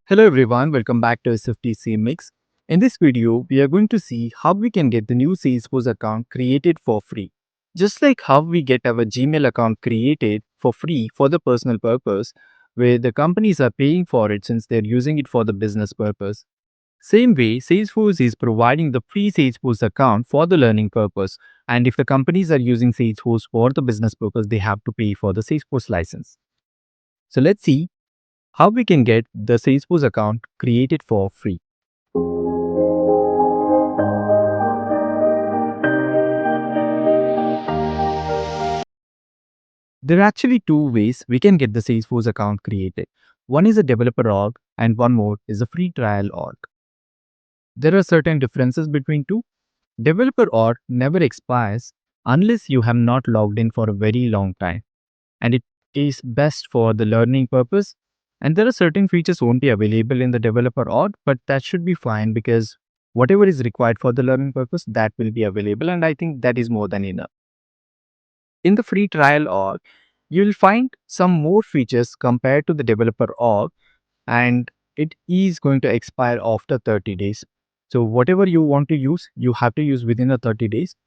Hello everyone, welcome back to SFTC Mix. In this video, we are going to see how we can get the new Salesforce account created for free. Just like how we get our Gmail account created for free for the personal purpose, where the companies are paying for it since they're using it for the business purpose. Same way, Salesforce is providing the free Salesforce account for the learning purpose. And if the companies are using Salesforce for the business purpose, they have to pay for the Salesforce license. So let's see how we can get the Salesforce account created for free. There are actually two ways we can get the Salesforce account created. One is a developer org and one more is a free trial org. There are certain differences between two. Developer org never expires unless you have not logged in for a very long time, and it is best for the learning purpose. And there are certain features won't be available in the developer org, but that should be fine because whatever is required for the learning purpose that will be available, and I think that is more than enough. In the free trial org, you'll find some more features compared to the developer org, and it is going to expire after 30 days. So whatever you want to use, you have to use within the 30 days.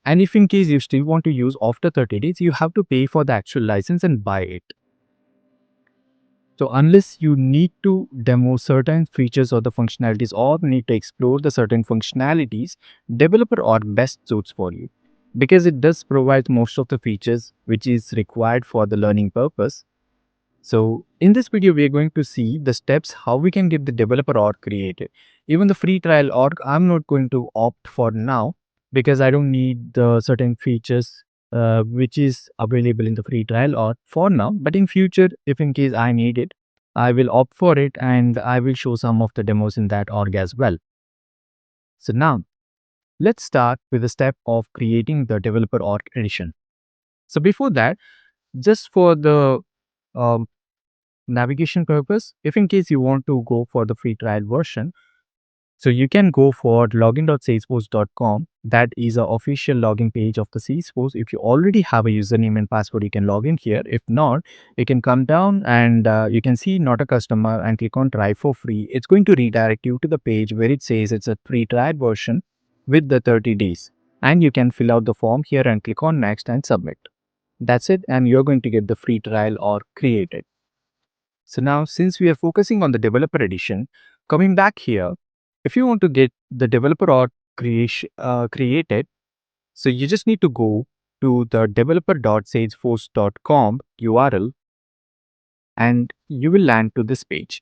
And if in case you still want to use after 30 days, you have to pay for the actual license and buy it. So unless you need to demo certain features or the functionalities or need to explore the certain functionalities, developer or best suits for you because it does provide most of the features which is required for the learning purpose. So in this video, we are going to see the steps how we can get the developer org created. Even the free trial org, I'm not going to opt for now because I don't need the certain features which is available in the free trial org for now. But in future, if in case I need it, I will opt for it and I will show some of the demos in that org as well. So now let's start with the step of creating the developer org edition. So before that, just for the um, navigation purpose, if in case you want to go for the free trial version, so you can go for login.salesforce.com. That is a official login page of the Salesforce. If you already have a username and password, you can log in here. If not, you can come down and you can see not a customer and click on try for free. It's going to redirect you to the page where it says it's a free trial version with the 30 days. And you can fill out the form here and click on next and submit. That's it, and you're going to get the free trial or created. So now, since we are focusing on the developer edition, coming back here, if you want to get the developer org created, so you just need to go to the developer.salesforce.com URL and you will land to this page.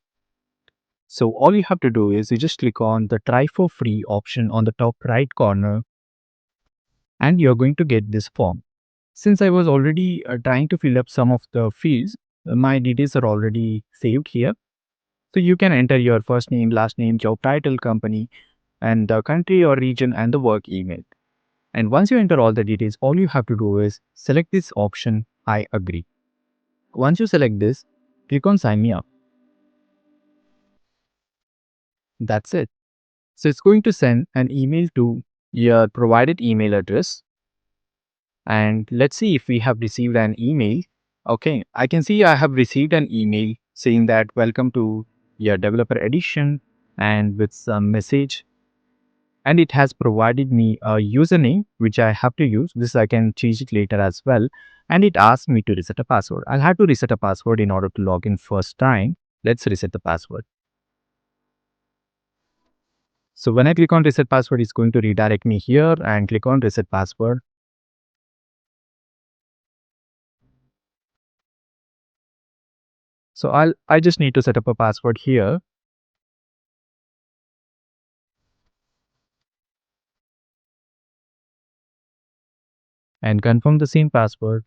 So all you have to do is you just click on the try for free option on the top right corner and you're going to get this form. Since I was already trying to fill up some of the fields, my details are already saved here. So you can enter your first name, last name, job title, company, and the country or region and the work email. And once you enter all the details, all you have to do is select this option, I agree. Once you select this, click on sign me up. That's it. So it's going to send an email to your provided email address. And let's see if we have received an email. Okay, I can see I have received an email saying that welcome to your developer edition and with some message, and it has provided me a username which I have to use. This I can change it later as well. And it asks me to reset a password. I'll have to reset a password in order to log in first time. Let's reset the password. So when I click on reset password, it's going to redirect me here and click on reset password. So I just need to set up a password here and confirm the same password.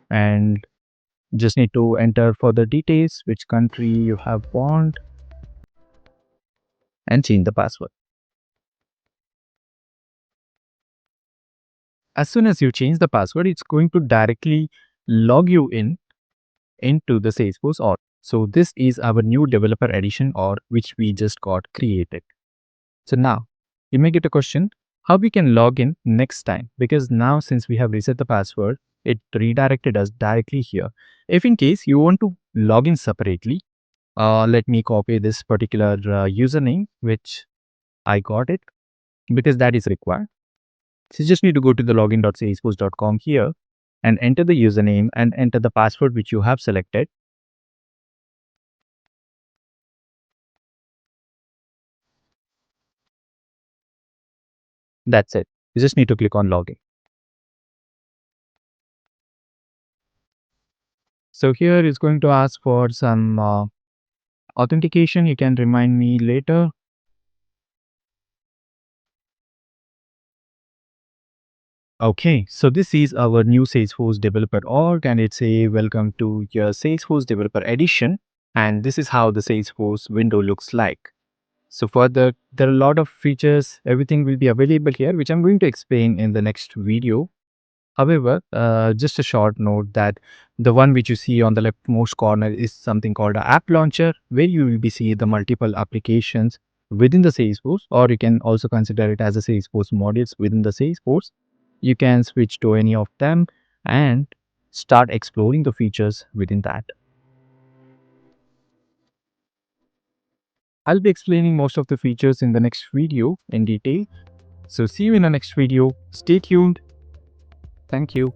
And just need to enter further details, which country you have want, and change the password. As soon as you change the password, it's going to directly log you in into the Salesforce org. So this is our new developer edition or which we just got created. So now you may get a question, how we can log in next time, because now since we have reset the password, it redirected us directly here. If in case you want to log in separately, let me copy this particular username which I got it, because that is required. So you just need to go to the login.salesforce.com here and enter the username and enter the password which you have selected. That's it. You just need to click on login. So here it's going to ask for some authentication. You can remind me later. Okay, so this is our new Salesforce Developer Org, and it's a welcome to your Salesforce Developer Edition. And this is how the Salesforce window looks like. So further, there are a lot of features. Everything will be available here, which I'm going to explain in the next video. However, just a short note that the one which you see on the leftmost corner is something called a app launcher, where you will be seeing the multiple applications within the Salesforce, or you can also consider it as a Salesforce modules within the Salesforce. You can switch to any of them and start exploring the features within that. I'll be explaining most of the features in the next video in detail. So see you in the next video. Stay tuned. Thank you.